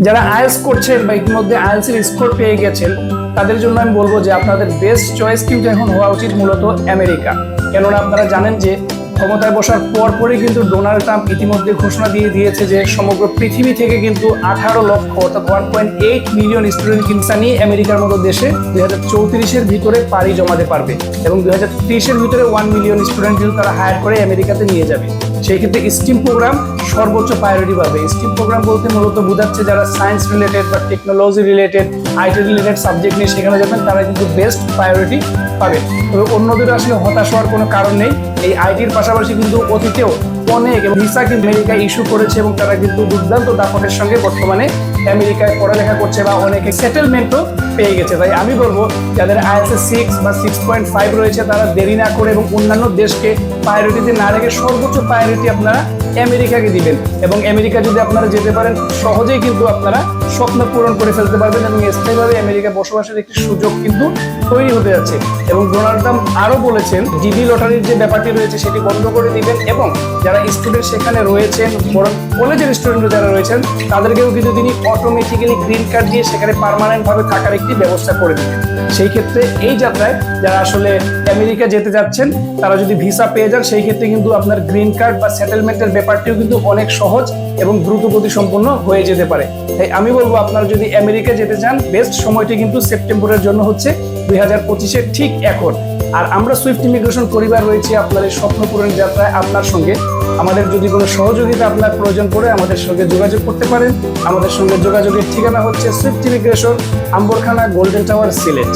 যারা আইএলটিএস করছেন বা ইতিমধ্যে আইএলটিএস এর স্কোর পেয়ে গেছেন তাদের জন্য আমি বলবো যে আপনাদের বেস্ট চয়েস কিন্তু এখন হওয়া উচিত মূলত আমেরিকা। কেননা আপনারা জানেন যে ক্ষমতায় বসার পরই কিন্তু ডোনাল্ড ট্রাম্প ইতিমধ্যে ঘোষণা দিয়ে দিয়েছে যে সমগ্র পৃথিবী থেকে কিন্তু 18 লক্ষ অর্থাৎ 1.8 মিলিয়ন স্টুডেন্ট ভিসা নিয়ে আমেরিকার মতো দেশে 2034-এর ভিতরে পাড়ি জমাতে পারবে এবং 2030-এর ভিতরে 1 মিলিয়ন স্টুডেন্ট কিন্তু তারা হায়ার করে আমেরিকাতে নিয়ে যাবে। সেই ক্ষেত্রে স্টিম প্রোগ্রাম সর্বোচ্চ প্রায়োরিটি পাবে। স্টিম প্রোগ্রাম বলতে মূলত বোঝাচ্ছে যারা সায়েন্স রিলেটেড বা technology related IT related subject নিয়ে সেখানে যাবেন তারা কিন্তু বেস্ট প্রায়োরিটি পাবে। তবে অন্যদের আসলে হতাশ হওয়ার কোনো কারণ নেই। এই আইটির পাশাপাশি কিন্তু অতীতেও অনেক ভিসা কিন্তু আমেরিকায় ইস্যু করেছে এবং তারা কিন্তু দুর্দান্ত দাপটের সঙ্গে বর্তমানে আমেরিকায় পড়ালেখা করছে বা অনেকে সেটেলমেন্টও পেয়ে গেছে। তাই আমি বলবো যাদের আইএলটিএস 6 বা 6.5 রয়েছে তারা দেরি না করে এবং অন্যান্য দেশকে প্রায়োরিটিতে না রেখে সর্বোচ্চ প্রায়োরিটি আপনারা আমেরিকাকে দিবেন এবং আমেরিকা যদি আপনারা যেতে পারেন সহজেই কিন্তু আপনারা স্বপ্ন পূরণ করে ফেলতে পারবেন এবং স্থায়ীভাবে আমেরিকা বসবাসের একটি সুযোগ কিন্তু তৈরি হতে যাচ্ছে। এবং ডোনাল্ড ট্রাম্প আরো বলেছেন ডিডি লটারির যে ব্যাপারটি রয়েছে সেটি বন্ধ করে দিবেন এবং যারা স্টুডেন্ট সেখানে রয়েছেন বরং কলেজের স্টুডেন্ট যারা রয়েছেন তাদেরকেও কিন্তু তিনি অটোমেটিক্যালি গ্রিন কার্ড দিয়ে সেখানে পার্মানেন্ট ভাবে থাকার একটি ব্যবস্থা করে দিবেন। সেই ক্ষেত্রে এই যাত্রায় যারা আসলে আমেরিকা যেতে যাচ্ছেন তারা যদি ভিসা পেয়ে যান সেই ক্ষেত্রে কিন্তু আপনার গ্রিন কার্ড বা সেটেলমেন্টের ব্যাপারটিও কিন্তু অনেক সহজ এবং দ্রুত গতি সম্পন্ন হয়ে যেতে পারে। তাই আমি বলবো আপনারা যদি আমেরিকা যেতে চান বেস্ট সময়টি কিন্তু সেপ্টেম্বরের জন্য হচ্ছে 2025-এর ঠিক এখন। আর আমরা সুইফট ইমিগ্রেশন পরিবার রয়েছে আপনার এই স্বপ্ন পূরণ যাত্রায় আপনার সঙ্গে। আমাদের যদি কোনো সহযোগিতা আপনার প্রয়োজন পড়ে আমাদের সঙ্গে যোগাযোগ করতে পারেন। আমাদের সঙ্গে যোগাযোগের ঠিকানা হচ্ছে Swift immigration, Ambarkhana, golden tower, Sylhet.